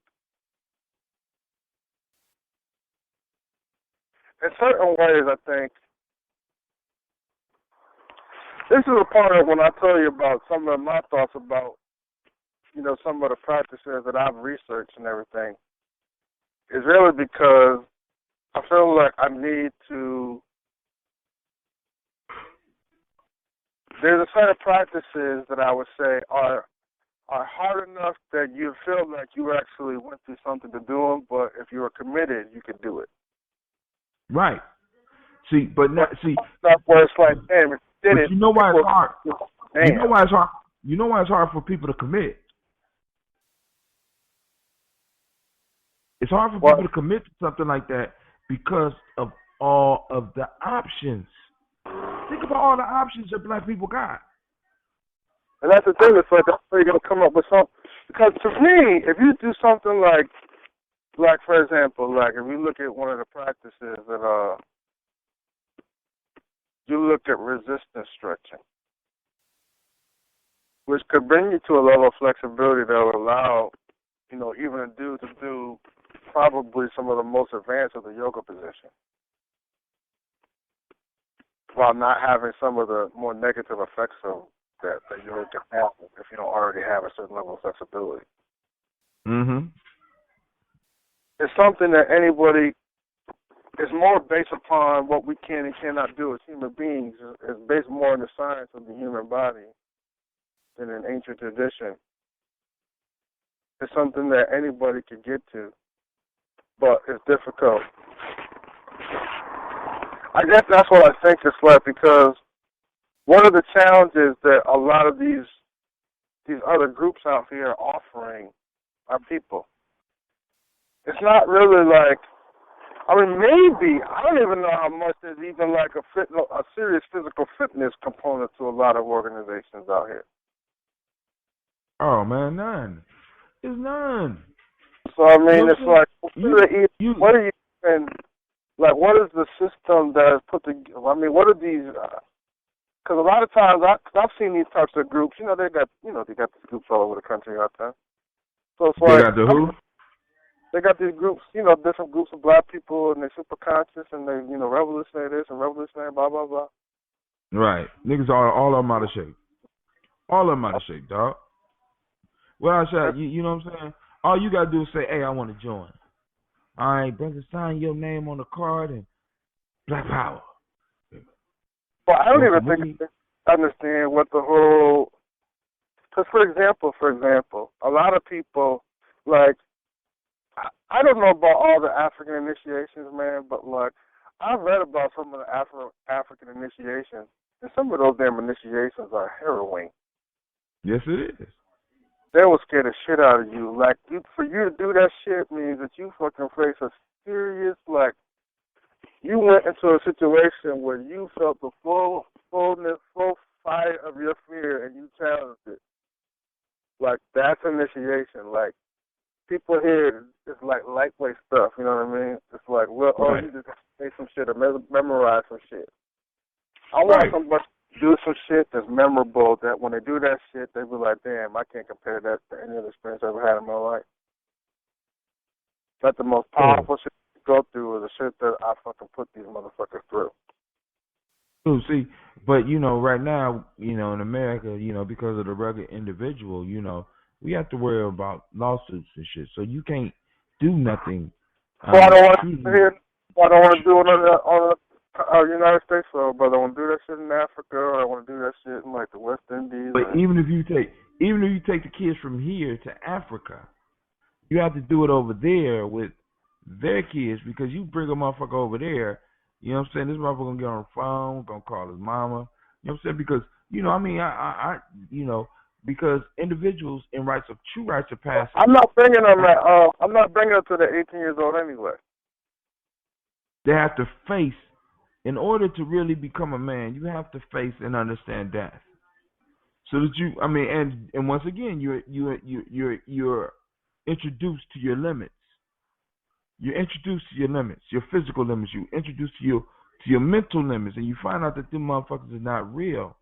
in certain ways, I think this is a part of when I tell you about some of my thoughts about, some of the practices that I've researched and everything. Is really because I feel like I need to. There's a set of practices that I would say are hard enough that you feel like you actually went through something to do them, but if you were committed, you could do it.
Right. See, but not see.
Stuff where it's like, damn, if you did it.
You know why it's hard.
Damn.
You know why it's hard. You know why it's hard for people to commit. It's hard for people to commit to something like that because of all of the options. Think about all the options that black people got.
And that's the thing. It's like, that's where you're gonna come up with something. Because to me, if you do something like for example, like if you look at one of the practices that you look at resistance stretching, which could bring you to a level of flexibility that will allow, even a dude to do probably some of the most advanced of the yoga position, while not having some of the more negative effects of that yoga can have if you don't already have a certain level of flexibility.
Mm-hmm.
It's something that anybody is more based upon what we can and cannot do as human beings. It's based more on the science of the human body than an ancient tradition. It's something that anybody could get to, but it's difficult. I guess that's what I think it's like, because one of the challenges that a lot of these other groups out here are offering our people. It's not really like, maybe, I don't even know how much there's even like a serious physical fitness component to a lot of organizations out here.
Oh man, none. There's none.
So it's like, what are you even, like, what is the system that is put together? What are these? Because a lot of times I've seen these types of groups. They got these groups all over the country out there. So it's like,
they got the who?
They got these groups, different groups of black people, and they're super conscious, and they, revolutionary this and revolutionary blah blah blah.
Right, niggas all of them out of shape. All of them out of shape, dog. Well, I said, you know what I'm saying? All you gotta do is say, "Hey, I want to join." All right, brother, sign your name on the card and Black Power.
Well, I don't even think I understand what the whole. Because for example, a lot of people, like, I don't know about all the African initiations, man, but like, I've read about some of the African initiations, and some of those damn initiations are harrowing.
Yes, it is.
They will scare the shit out of you. Like, for you to do that shit means that you fucking face a serious, like, you went into a situation where you felt the full fight of your fear and you challenged it. Like, that's initiation. Like, people here, it's like lightweight stuff, you know what I mean? It's like, well,
right.
You just say some shit or memorize some shit. I want somebody to do some shit that's memorable, that when they do that shit, they be like, damn, I can't compare that to any other experience I've ever had in my life. That's the most powerful shit to go through, is the shit that I fucking put these motherfuckers through.
See, but, right now, in America, because of the regular individual, we have to worry about lawsuits and shit. So you can't do nothing.
So I don't want to do it on the United States soil, but I want to do that shit in Africa, or I want to do that shit in like the West Indies.
But even if you take the kids from here to Africa, you have to do it over there with their kids, because you bring a motherfucker over there, you know what I'm saying? This motherfucker gonna get on the phone, gonna call his mama. You know what I'm saying? Because because individuals in true rites of passage.
I'm not bringing them. I'm not bringing them to the 18 years old anyway.
They have to face, in order to really become a man, you have to face and understand death. So that and once again, you're introduced to your limits. You're introduced to your limits, your physical limits. You introduced to your mental limits, and you find out that them motherfuckers are not real.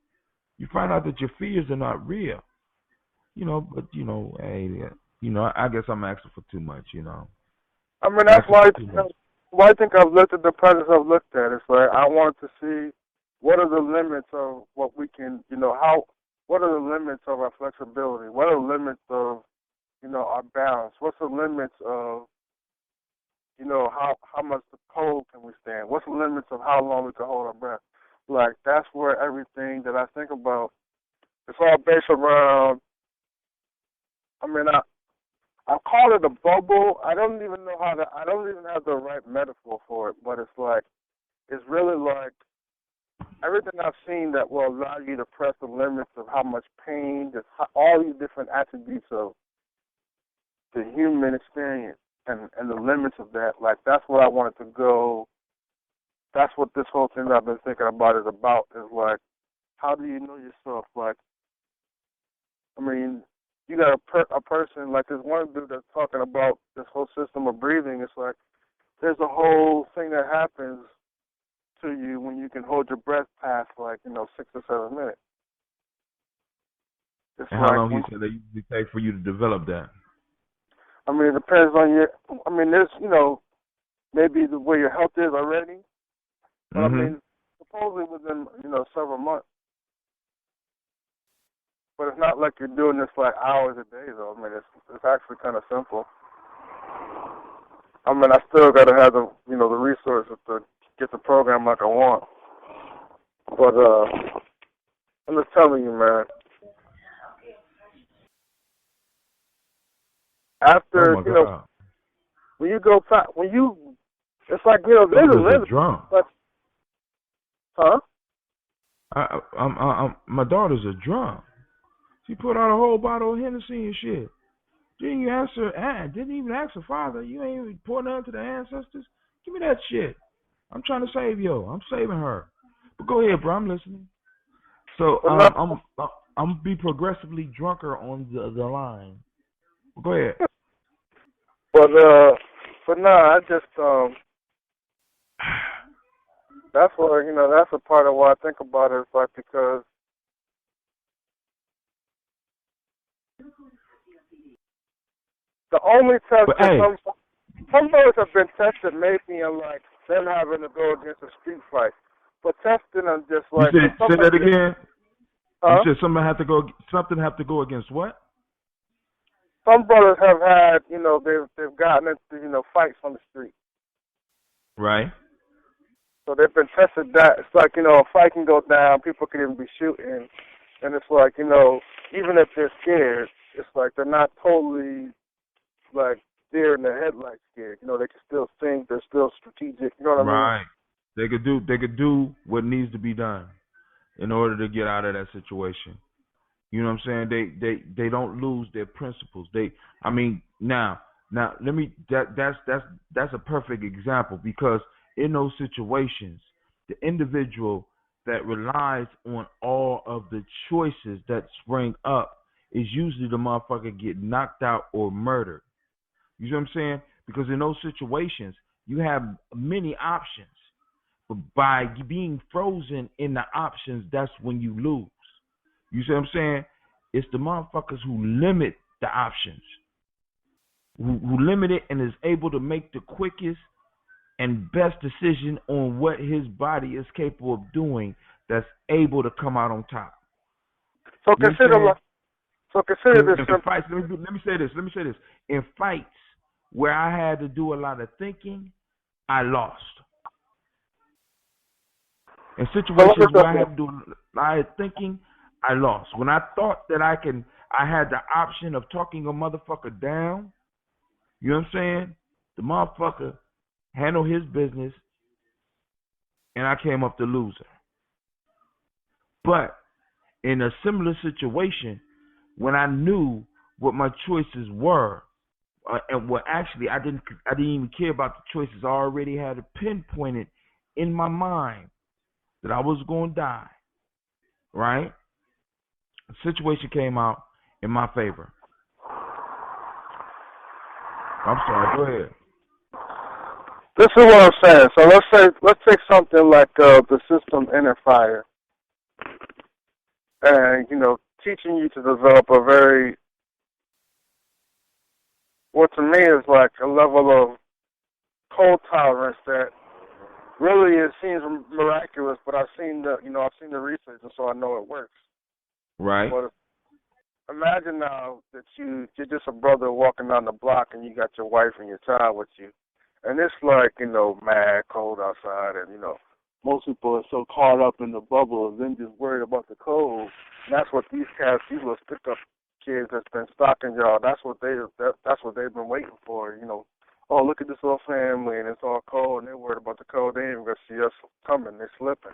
You find out that your fears are not real. But hey, I guess I'm asking for too much.
That's why I think I've looked at the projects I've looked at. It's like I wanted to see what are the limits of what we can, what are the limits of our flexibility? What are the limits of, our balance? What's the limits of, how much the cold can we stand? What's the limits of how long we can hold our breath? Like, that's where everything that I think about, it's all based around, I call it a bubble. I don't even have the right metaphor for it, but it's really like everything I've seen that will allow you to press the limits of how much pain, all these different attributes of the human experience and the limits of that. Like, that's what I wanted to go. That's what this whole thing that I've been thinking about is about, is like, how do you know yourself? Like, you got a person, like this one dude that's talking about this whole system of breathing. It's like there's a whole thing that happens to you when you can hold your breath past 6 or 7 minutes.
And how long you said that usually take for you to develop that?
It depends on there's, maybe the way your health is already. But supposedly within, several months. But it's not like you're doing this for hours a day, though. It's actually kind of simple. I still got to have the, the resources to get the program like I want. But I'm just telling you, man. After, when you go, it's like, there's a limit.
Drunk.
But, huh?
My daughter's a drunk. She put out a whole bottle of Hennessy and shit. Didn't even ask her father. You ain't even pouring nothing to the ancestors. Give me that shit. I'm trying to save yo. I'm saving her. But go ahead, bro. I'm listening. So I'm be progressively drunker on the line. Go ahead.
But no, I just that's what that's a part of why I think about it. It's like because the only test that some brothers have been tested maybe in like them having to go against a street fight. But testing them just like
you say that again?
Huh?
You said something have to go against what?
Some brothers have had, they've gotten into, fights on the street.
Right.
So they've been tested that. It's like, a fight can go down, people can even be shooting. And it's like, even if they're scared, it's like they're not totally, like, deer in the headlights scared. They can still think, they're still strategic. You know what I mean?
Right. They could do what needs to be done in order to get out of that situation. You know what I'm saying? They don't lose their principles. Now let me that's a perfect example, because in those situations, the individual that relies on all of the choices that spring up is usually the motherfucker get knocked out or murdered. You see what I'm saying? Because in those situations, you have many options. But by being frozen in the options, that's when you lose. You see what I'm saying? It's the motherfuckers who limit the options, who limit it and is able to make the quickest and best decision on what his body is capable of doing, that's able to come out on top.
So consider this.
In fights, let me say this. In fights where I had to do a lot of thinking, I lost. In situations where I had to do a lot of thinking, I lost. When I thought that I had the option of talking a motherfucker down, you know what I'm saying? The motherfucker handled his business, and I came up the loser. But in a similar situation, when I knew what my choices were, and what actually I didn't even care about the choices. I already had it pinpointed in my mind that I was going to die. Right? The situation came out in my favor. I'm sorry. Go ahead.
This is what I'm saying. So let's take something like the system Inner Fire, and teaching you to develop a very, what to me is like a level of cold tolerance that really it seems miraculous, but I've seen the research, and so I know it works.
Right.
But imagine now that you're just a brother walking down the block, and you got your wife and your child with you, and it's like mad cold outside, and most people are so caught up in the bubble and then just worried about the cold. And that's what these little stick-up kids that's been stalking y'all. That's what they've been waiting for. Oh, look at this little family, and it's all cold, and they're worried about the cold. They ain't even gonna see us coming. They're slipping.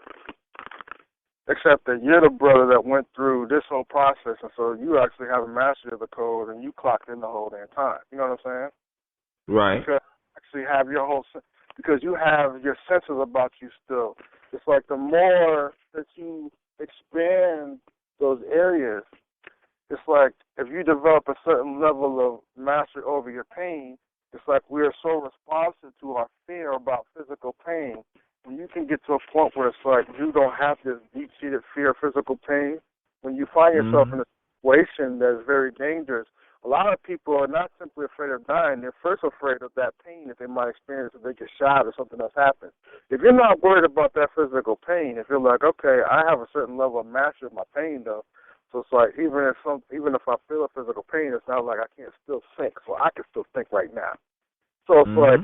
Except that you're the brother that went through this whole process, and so you actually have a mastery of the code, and you clocked in the whole damn time. You know what I'm saying?
Right.
Because you actually have your because you have your senses about you still. It's like the more that you expand those areas, it's like if you develop a certain level of mastery over your pain, it's like we are so responsive to our fear about physical pain. When you can get to a point where it's like you don't have this deep-seated fear of physical pain, when you find yourself in a situation that is very dangerous, a lot of people are not simply afraid of dying. They're first afraid of that pain that they might experience if they get shot or something else happens. If you're not worried about that physical pain, if you're like, okay, I have a certain level of mastery of my pain, though, so it's like even if I feel a physical pain, it's not like I can't still think. So I can still think right now. So it's like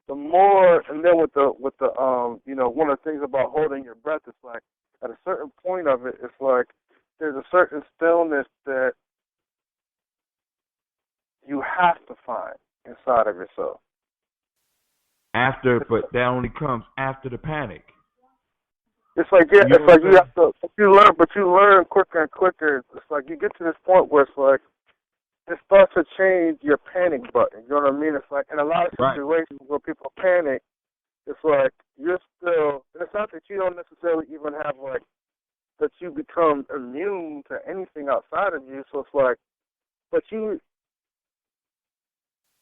the more, and then with the one of the things about holding your breath is like at a certain point of it, it's like there's a certain stillness that you have to find inside of yourself.
But that only comes after the panic.
It's like you have to you learn quicker and quicker. It's like you get to this point where it's like it starts to change your panic button. You know what I mean? It's like in a lot of situations where people panic, it's like you're still. And it's not that you don't necessarily even have like that you become immune to anything outside of you. So it's like, but you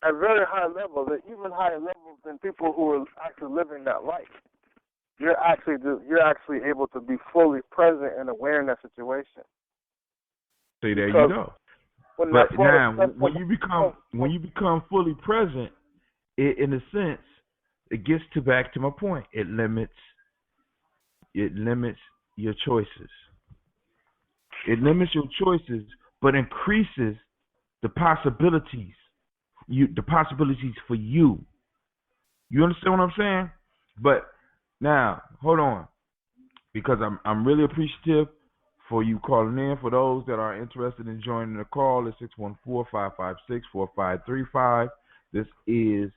at very high levels, even higher levels than people who are actually living that life. You're actually able to be fully present and aware in that situation.
See, there you go. But now, when you become fully present, in a sense, it gets back to my point. It limits your choices. It limits your choices, but increases the possibilities. The possibilities for you. You understand what I'm saying? But now, hold on, because I'm really appreciative for you calling in. For those that are interested in joining the call, it's 614-556-4535. This is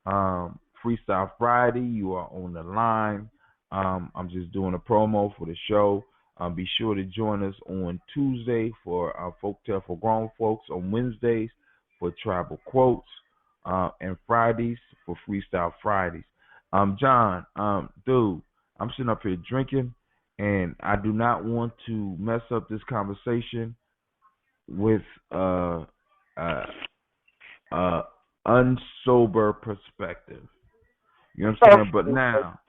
Freestyle Friday. You are on the line. I'm just doing a promo for the show. Be sure to join us on Tuesday for Folktale for Grown Folks, on Wednesdays for Tribal Quotes, and Fridays for Freestyle Fridays. John, dude, I'm sitting up here drinking, and I do not want to mess up this conversation with unsober perspective. You understand? But now,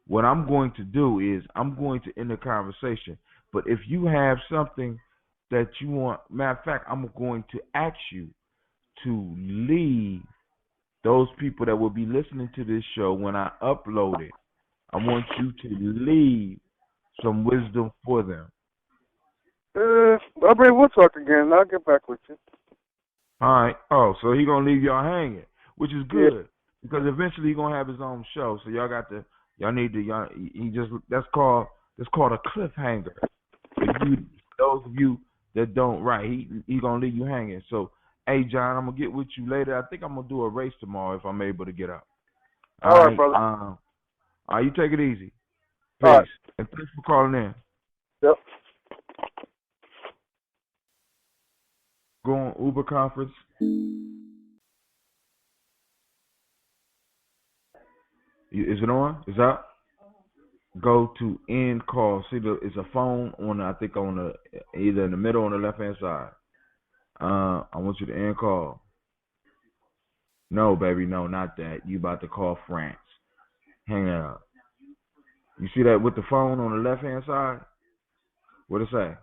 what I'm going to do is I'm going to end the conversation. But if you have something that you want, matter of fact, I'm going to ask you to leave those people that will be listening to this show when I upload it. I want you to leave some wisdom for them.
We'll talk again. I'll get back with you.
All right. Oh, so he gonna leave y'all hanging, which is good because eventually he gonna have his own show. So y'all that's called a cliffhanger. Those of you that don't, he gonna leave you hanging. So, hey John, I'm gonna get with you later. I think I'm gonna do a race tomorrow if I'm able to get up.
All right, brother.
All right, you take it easy. Peace.
All right.
And thanks for calling in.
Yep.
Go on Uber conference. Is it on? Is that? Go to end call. See, it's a phone on. I think on the either in the middle or on the left hand side. I want you to end call. No, baby, no, not that. You about to call France. Hang that up. You see that with the phone on the left hand side? What it say?